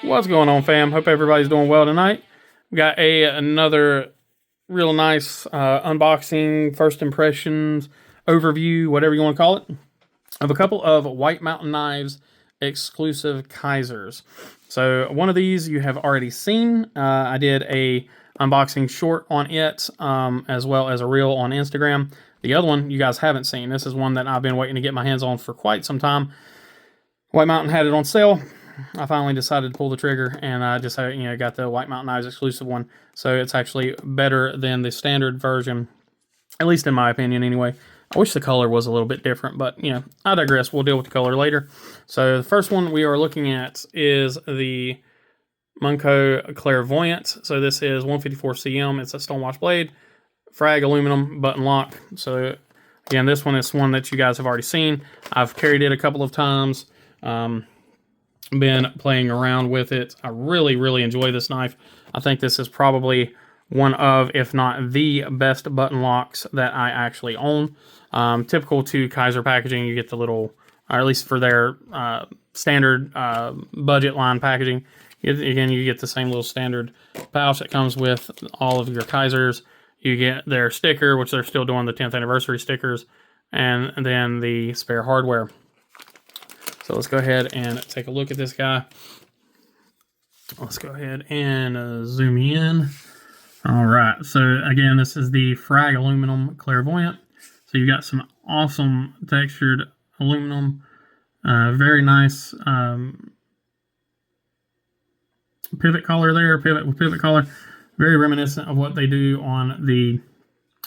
What's going on, fam? Hope everybody's doing well tonight. We got another real nice unboxing, first impressions, overview, whatever you want to call it, of a couple of White Mountain Knives exclusive Kizers. So one of these you have already seen. I did a unboxing short on it, as well as a reel on Instagram. The other one you guys haven't seen. This is one that I've been waiting to get my hands on for quite some time. White Mountain had it on sale. I finally decided to pull the trigger, and I just got the White Mountain Knives exclusive one. So it's actually better than the standard version, at least in my opinion anyway. I wish the color was a little bit different, but I digress. We'll deal with the color later. So the first one we are looking at is the Munco Clairvoyant. So this is 154 cm. It's a stonewash blade, frag aluminum, button lock. So again, this one is one that you guys have already seen. I've carried it a couple of times. Been playing around with it. I really enjoy this knife. I think this is probably one of, if not the best button locks that I actually own. Typical to Kizer packaging, you get the little, or at least for their standard budget line packaging, again, you get the same little standard pouch that comes with all of your Kizers. You get their sticker, which they're still doing the 10th anniversary stickers, and then the spare hardware. So let's go ahead and take a look at this guy. Let's go ahead and zoom in. All right, so again, this is the frag aluminum Clairvoyant. So you've got some awesome textured aluminum, very nice pivot collar there, pivot with pivot collar. Very reminiscent of what they do on the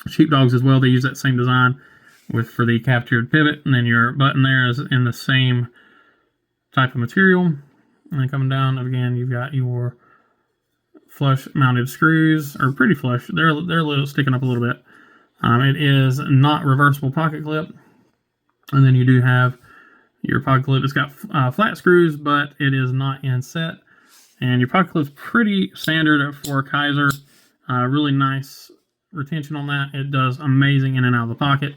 sheepdogs as well. They use that same design for the captured pivot, and then your button there is in the same type of material. And then coming down again, you've got your flush mounted screws, or pretty flush. They're a little sticking up a little bit. It is not reversible pocket clip, and then you do have your pocket clip. It's got flat screws, but it is not inset. And your pocket clip's pretty standard for Kizer. Really nice retention on that. It does amazing in and out of the pocket.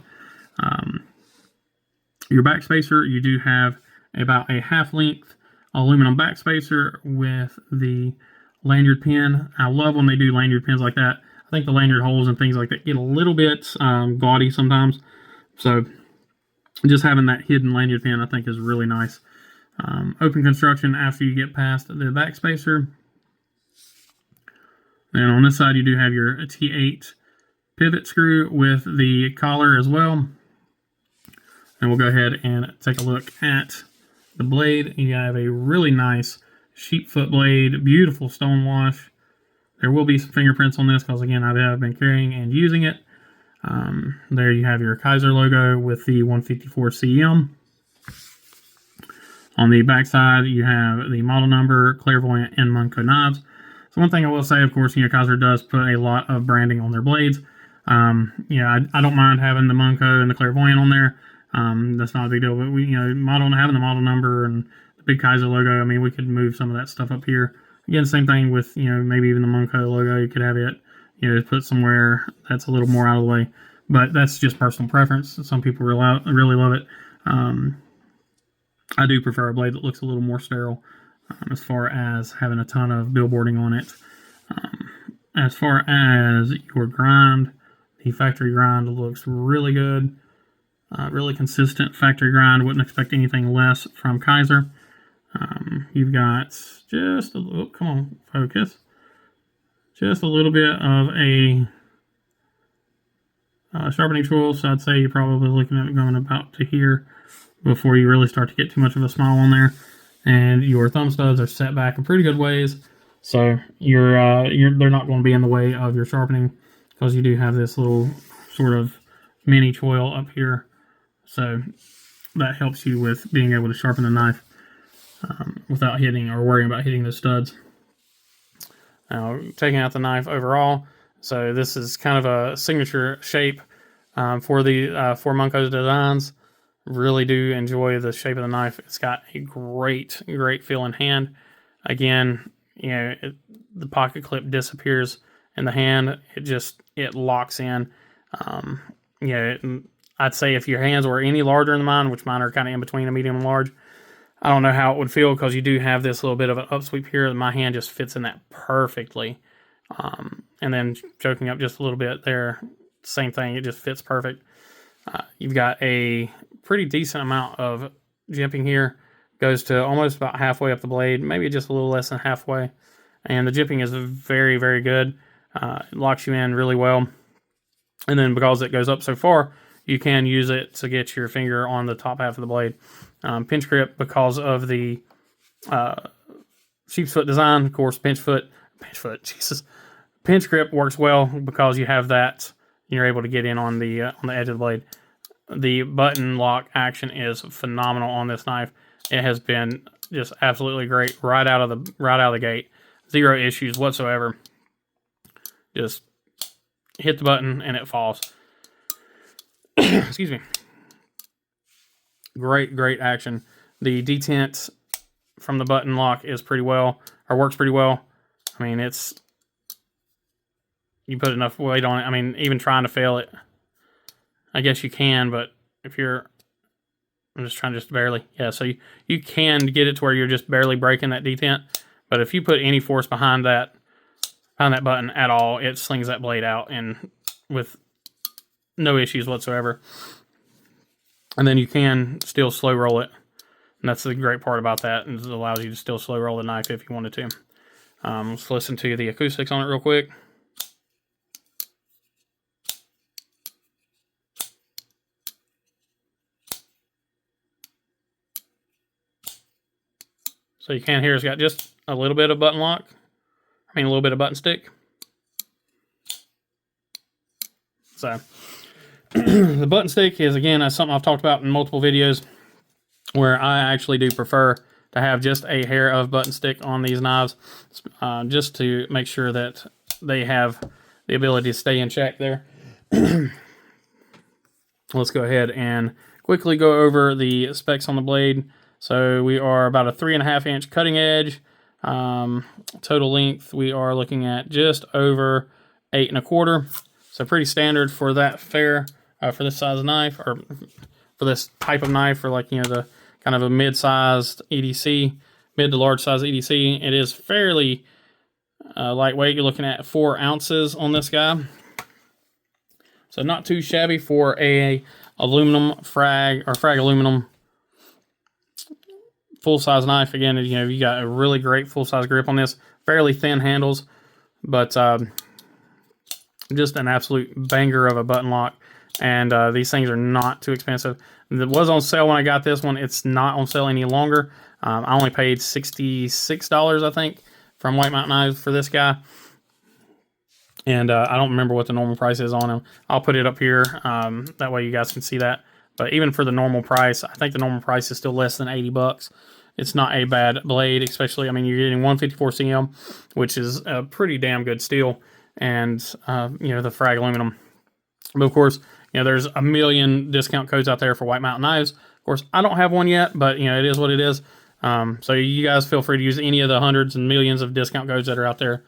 Your back spacer, you do have about a half-length aluminum back spacer with the lanyard pin. I love when they do lanyard pins like that. I think the lanyard holes and things like that get a little bit gaudy sometimes. So just having that hidden lanyard pin, I think, is really nice. Open construction after you get past the back spacer. Then on this side, you do have your T8 pivot screw with the collar as well. And we'll go ahead and take a look at the blade. You have a really nice sheep foot blade, beautiful stonewash. There will be some fingerprints on this because, again, I have been carrying and using it. There you have your Kizer logo with the 154 cm. On the back side, you have the model number, Clairvoyant, and Munco knives. So one thing I will say, of course, Kizer does put a lot of branding on their blades. I don't mind having the Munco and the Clairvoyant on there. That's not a big deal, but having the model number and the big Kizer logo, I mean, we could move some of that stuff up here. Again, same thing with, maybe even the Munco logo. You could have it, put somewhere that's a little more out of the way. But that's just personal preference. Some people really love it. I do prefer a blade that looks a little more sterile, as far as having a ton of billboarding on it. As far as your grind, the factory grind looks really good. Really consistent factory grind. Wouldn't expect anything less from Kizer. You've got just a little, come on, focus. Just a little bit of a sharpening tool. So I'd say you're probably looking at it going about to here before you really start to get too much of a smile on there. And your thumb studs are set back in pretty good ways. So they're not going to be in the way of your sharpening because you do have this little sort of mini choil up here. So that helps you with being able to sharpen the knife without hitting or worrying about hitting the studs. Now, taking out the knife overall, so this is kind of a signature shape for Munco's designs. Really do enjoy the shape of the knife. It's got a great feel in hand. Again, the pocket clip disappears in the hand. It locks in. I'd say if your hands were any larger than mine, which mine are kind of in between a medium and large, I don't know how it would feel because you do have this little bit of an upsweep here. My hand just fits in that perfectly. And then choking up just a little bit there, same thing, it just fits perfect. You've got a pretty decent amount of jimping here. Goes to almost about halfway up the blade, maybe just a little less than halfway. And the jimping is very, very good. It locks you in really well. And then because it goes up so far, you can use it to get your finger on the top half of the blade. Pinch grip, because of the sheep's foot design, of course, pinch grip works well because you have that. You're able to get in on the edge of the blade. The button lock action is phenomenal on this knife. It has been just absolutely great right out of the gate. Zero issues whatsoever. Just hit the button and it falls. Excuse me. Great action. The detent from the button lock is works pretty well. I mean, you put enough weight on it. I mean, even trying to fail it, I guess you can, but I'm just trying barely. Yeah, so you can get it to where you're just barely breaking that detent. But if you put any force behind that button at all, it slings that blade out and with no issues whatsoever. And then you can still slow roll it. And that's the great part about that, is it allows you to still slow roll the knife if you wanted to. Let's listen to the acoustics on it real quick. So you can hear it's got just a little bit of button lock. A little bit of button stick. So the button stick is, again, that's something I've talked about in multiple videos, where I actually do prefer to have just a hair of button stick on these knives, just to make sure that they have the ability to stay in check there. Let's go ahead and quickly go over the specs on the blade. So we are about a 3.5 inch cutting edge. Total length, we are looking at just over 8.25. So pretty standard for that for this size of knife, or for this type of knife, for like, the kind of a mid-sized EDC, mid to large size EDC. It is fairly lightweight. You're looking at 4 ounces on this guy. So not too shabby for a aluminum frag aluminum full-size knife. Again, you got a really great full-size grip on this. Fairly thin handles, but just an absolute banger of a button lock. And these things are not too expensive. It was on sale when I got this one. It's not on sale any longer. I only paid $66, I think, from White Mountain Knives for this guy. And I don't remember what the normal price is on them. I'll put it up here. That way you guys can see that. But even for the normal price, I think the normal price is still less than 80 bucks. It's not a bad blade, especially, you're getting 154 cm, which is a pretty damn good steel, and, the frag aluminum. But of course, there's a million discount codes out there for White Mountain Knives. Of course, I don't have one yet, but, it is what it is. So you guys feel free to use any of the hundreds and millions of discount codes that are out there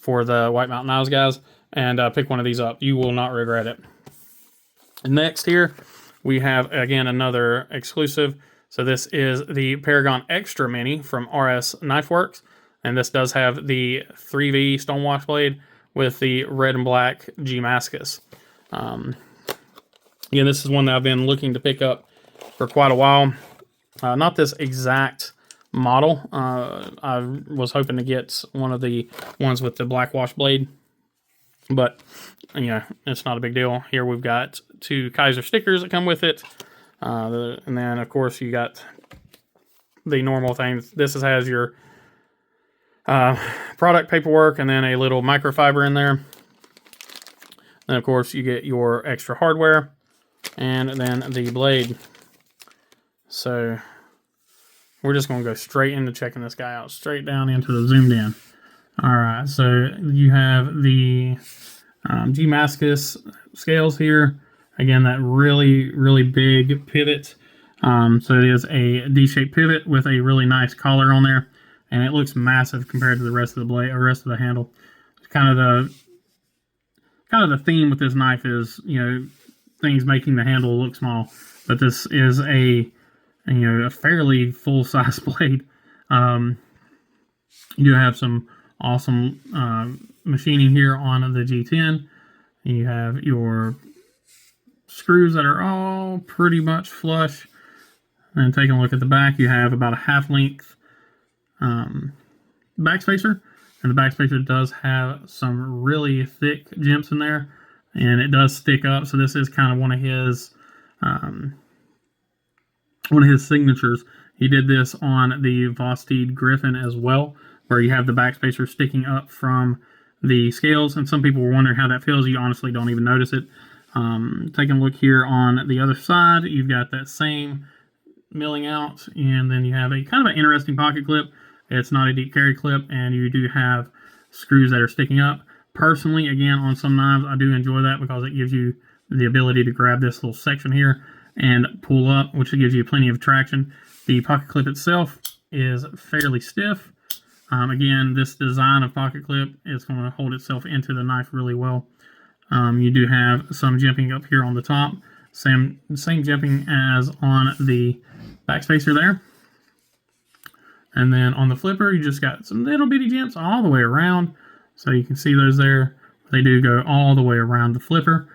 for the White Mountain Knives, guys, and pick one of these up. You will not regret it. Next here, we have, again, another exclusive. So this is the Paragon Extra Mini from RS Knife Works, and this does have the 3V stonewash blade with the red and black Damascus. Again, this is one that I've been looking to pick up for quite a while. Not this exact model. I was hoping to get one of the ones with the black wash blade, but it's not a big deal. Here we've got 2 Kizer stickers that come with it. And then, of course, you got the normal things. This has your product paperwork, and then a little microfiber in there. Then, of course, you get your extra hardware, and then the blade. So we're just going to go straight into checking this guy out, straight down into the zoomed in. All right, so you have the Damascus scales here. Again, that really, really big pivot. So it is a D-shaped pivot with a really nice collar on there, and it looks massive compared to the rest of the blade, or rest of the handle. It's kind of the theme with this knife is, things making the handle look small. But this is a a fairly full-size blade. You do have some awesome machining here on the G10. You have your screws that are all pretty much flush. And taking a look at the back, you have about a half-length backspacer. And the backspacer does have some really thick jimps in there. And it does stick up, so this is kind of one of his signatures. He did this on the Vosteed Griffin as well, where you have the backspacer sticking up from the scales, and some people were wondering how that feels. You honestly don't even notice it. Taking a look here on the other side, you've got that same milling out, and then you have a kind of an interesting pocket clip. It's not a deep carry clip, and you do have screws that are sticking up. Personally, again, on some knives, I do enjoy that because it gives you the ability to grab this little section here and pull up, which gives you plenty of traction. The pocket clip itself is fairly stiff. Again, this design of pocket clip is going to hold itself into the knife really well. You do have some jimping up here on the top. Same jimping as on the backspacer there. And then on the flipper, you just got some little bitty jimps all the way around. So you can see those there. They do go all the way around the flipper.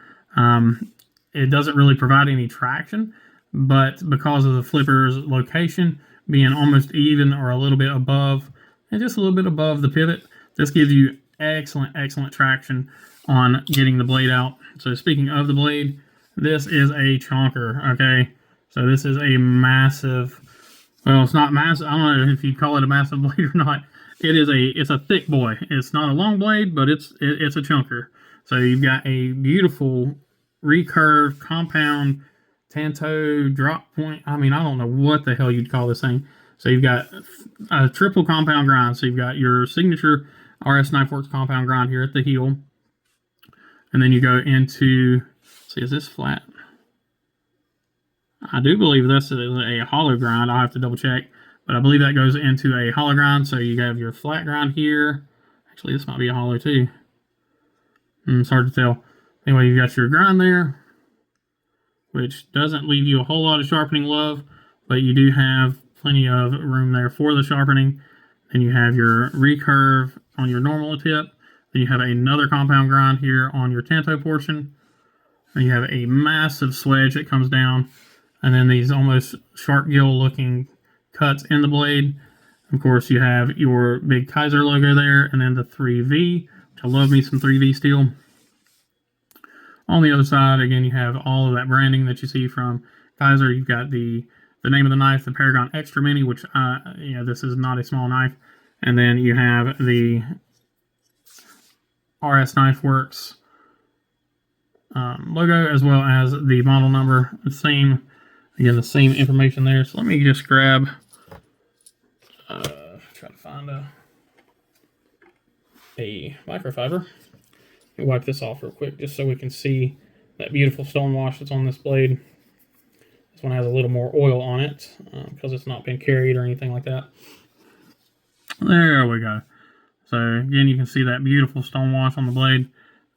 It doesn't really provide any traction, but because of the flipper's location being almost even or a little bit above, and just a little bit above the pivot, this gives you excellent traction on getting the blade out. So speaking of the blade, this is a chonker, okay? So this is a massive, well, it's not massive. I don't know if you'd call it a massive blade or not. It's a thick boy. It's not a long blade, but it's a chunker. So you've got a beautiful recurve compound tanto drop point. I mean, I don't know what the hell you'd call this thing. So you've got a triple compound grind. So you've got your signature RS Knifeworks compound grind here at the heel. And then you go into, see, is this flat? I do believe this is a hollow grind. I'll have to double check. But I believe that goes into a hollow grind. So you have your flat grind here. Actually, this might be a hollow too. It's hard to tell. Anyway, you've got your grind there, which doesn't leave you a whole lot of sharpening love, but you do have plenty of room there for the sharpening. Then you have your recurve on your normal tip. Then you have another compound grind here on your tanto portion. Then you have a massive swedge that comes down. And then these almost shark gill looking cuts in the blade. Of course, you have your big Kizer logo there, and then the 3V, which I love me some 3V steel. On the other side, again, you have all of that branding that you see from Kizer. You've got the name of the knife, the Paragon Extra Mini, which, this is not a small knife. And then you have the RS Knifeworks logo, as well as the model number. The same information there. So let me just grab, try to find a microfiber. Let me wipe this off real quick just so we can see that beautiful stone wash that's on this blade. This one has a little more oil on it because it's not been carried or anything like that. There we go. So again, you can see that beautiful stone wash on the blade.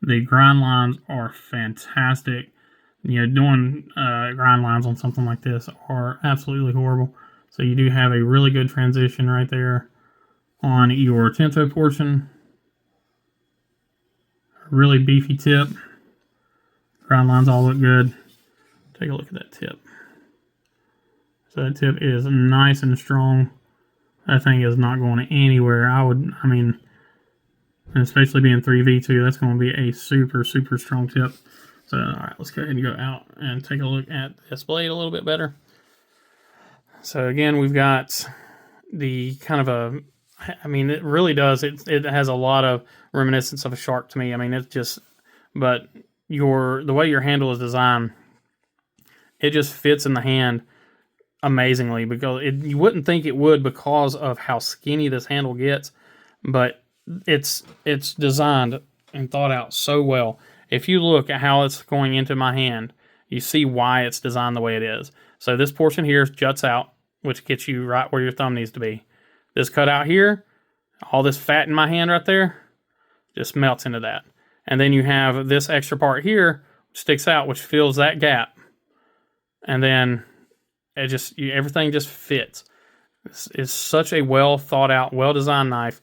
The grind lines are fantastic. Doing grind lines on something like this are absolutely horrible. So you do have a really good transition right there on your tanto portion. Really beefy tip. Grind lines all look good. Take a look at that tip. So that tip is nice and strong. That thing is not going anywhere. Especially being 3V2, that's going to be a super strong tip. So, all right, let's go ahead and go out and take a look at this blade a little bit better. So again, we've got the kind of it really does. It has a lot of reminiscence of a shark to me. But the way your handle is designed, it just fits in the hand amazingly, because you wouldn't think it would because of how skinny this handle gets, but it's designed and thought out so well. If you look at how it's going into my hand, you see why it's designed the way it is. So this portion here juts out, which gets you right where your thumb needs to be. This cutout here, all this fat in my hand right there, just melts into that. And then you have this extra part here, which sticks out, which fills that gap. And then everything just fits. It's such a well thought out, well designed knife.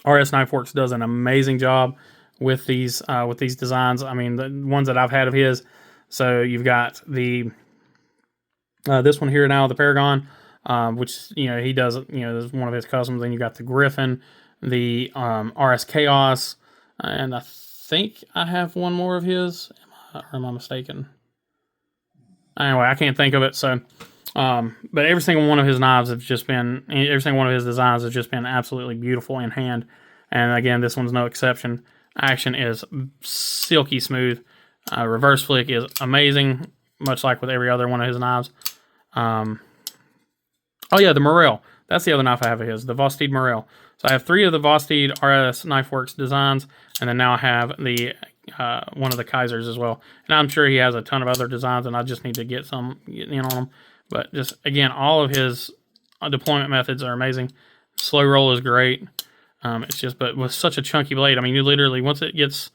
RS Knife Works does an amazing job with these designs. I mean, the ones that I've had of his. So you've got the this one here now, the Paragon, which he does. Is one of his customs. Then you got the Griffin, the RS Chaos, and I think I have one more of his. Am I mistaken? Anyway, I can't think of it. So, but every single one of his knives have just been, every single one of his designs has just been absolutely beautiful in hand. And again, this one's no exception. Action is silky smooth. Reverse flick is amazing, much like with every other one of his knives. Oh yeah, the Morel. That's the other knife I have of his, the Vosteed Morel. So I have 3 of the Vosteed RS Knife Works designs, and then now I have the one of the Kizers as well. And I'm sure he has a ton of other designs, and I just need to get in on them. But just, again, all of his deployment methods are amazing. Slow roll is great. It's just, but with such a chunky blade, I mean, you literally, once it gets,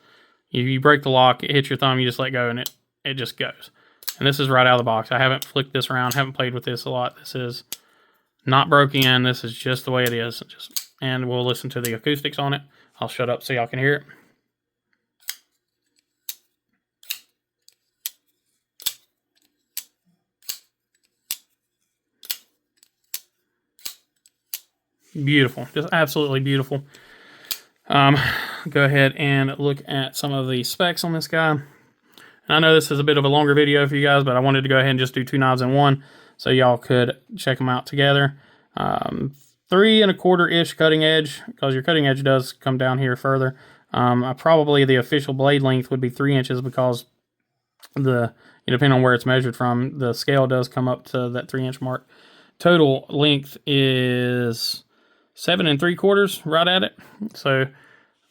you break the lock, it hits your thumb, you just let go, and it just goes. And this is right out of the box. I haven't flicked this around, haven't played with this a lot. This is not broken in. This is just the way it is. And we'll listen to the acoustics on it. I'll shut up so y'all can hear it. Beautiful, just absolutely beautiful. Go ahead and look at some of the specs on this guy. And I know this is a bit of a longer video for you guys, but I wanted to go ahead and just do 2 knives in one, so y'all could check them out together. 3 1/4-ish cutting edge, because your cutting edge does come down here further. Probably the official blade length would be 3 inches, because depending on where it's measured from, the scale does come up to that 3-inch mark. Total length is 7 3/4, right at it. So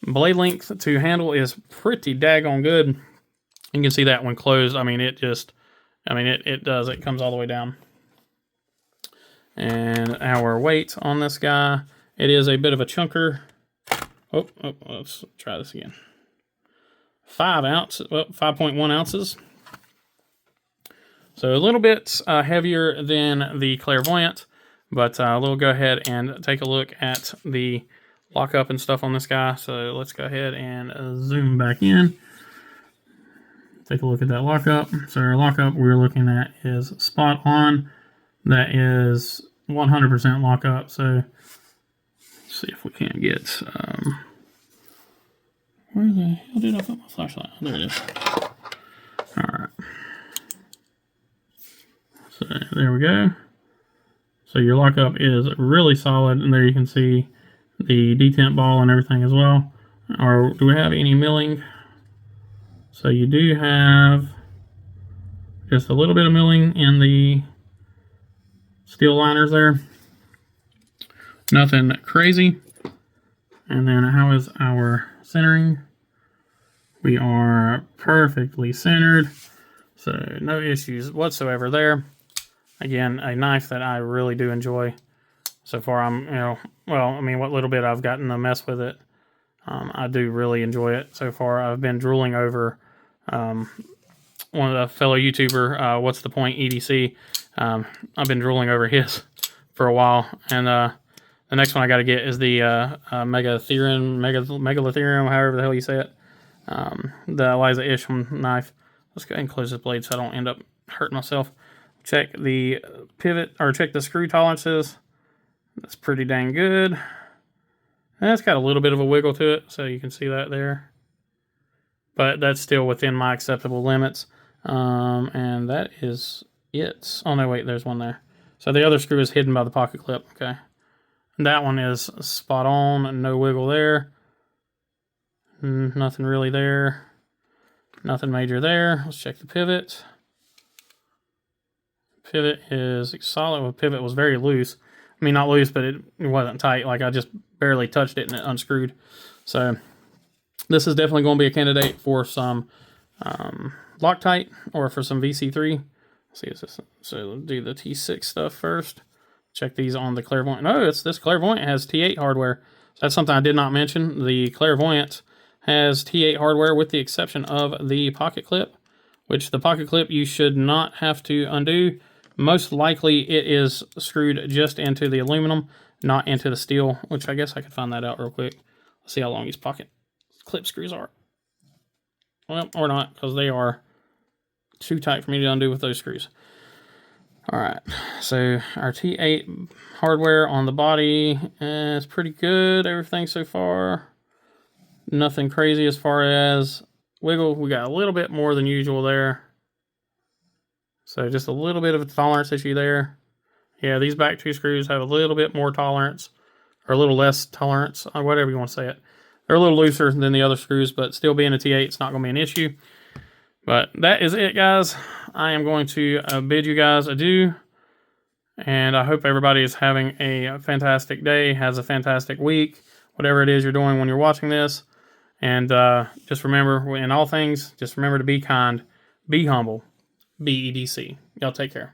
blade length to handle is pretty daggone good. You can see that when closed. I mean, it comes all the way down. And our weight on this guy, it is a bit of a chunker. Oh, let's try this again. 5.1 ounces. So a little bit heavier than the Clairvoyant, but we'll go ahead and take a look at the lockup and stuff on this guy. So let's go ahead and zoom back in. Take a look at that lockup. So our lockup we're looking at is spot on. That is 100% lockup. So let's see if we can't get, where the hell did I put my flashlight? There it is. All right. So there we go. So your lockup is really solid, and there you can see the detent ball and everything as well. Or do we have any milling? So you do have just a little bit of milling in the steel liners there. Nothing crazy. And then how is our centering? We are perfectly centered. So no issues whatsoever there. Again, a knife that I really do enjoy. So far, what little bit I've gotten to mess with it, I do really enjoy it so far. I've been drooling over one of the fellow YouTuber, What's the Point, EDC. I've been drooling over his for a while, and the next one I got to get is the Megalatherium, however the hell you say it, the Eliza Isham knife. Let's go ahead and close this blade so I don't end up hurting myself. Check the pivot, or check the screw tolerances. That's pretty dang good. And it's got a little bit of a wiggle to it, so you can see that there. But that's still within my acceptable limits. And that is it. Oh, no, wait, there's one there. So the other screw is hidden by the pocket clip, okay. And that one is spot on, no wiggle there. Nothing really there. Nothing major there. Let's check the pivot. Pivot is solid. Well, pivot was very loose. I mean, not loose, but it wasn't tight. Like, I just barely touched it and it unscrewed. So this is definitely going to be a candidate for some Loctite or for some VC3. Let's see, is this, so do the T6 stuff first. Check these on the Clairvoyant. No, this Clairvoyant has T8 hardware. So that's something I did not mention. The Clairvoyant has T8 hardware with the exception of the pocket clip, which the pocket clip you should not have to undo. Most likely it is screwed just into the aluminum, not into the steel, which I guess I could find that out real quick. Let's see how long these pocket clip screws are. Well, or not, because they are too tight for me to undo with those screws. Alright, so our T8 hardware on the body is pretty good. Everything so far. Nothing crazy as far as wiggle. We got a little bit more than usual there. So just a little bit of a tolerance issue there. Yeah, these back two screws have a little bit more tolerance, or a little less tolerance, or whatever you want to say it. They're a little looser than the other screws, but still being a T8, it's not going to be an issue. But that is it, guys. I am going to bid you guys adieu. And I hope everybody is having a fantastic day, has a fantastic week, whatever it is you're doing when you're watching this. And just remember, in all things, just remember to be kind, be humble, be EDC. Y'all take care.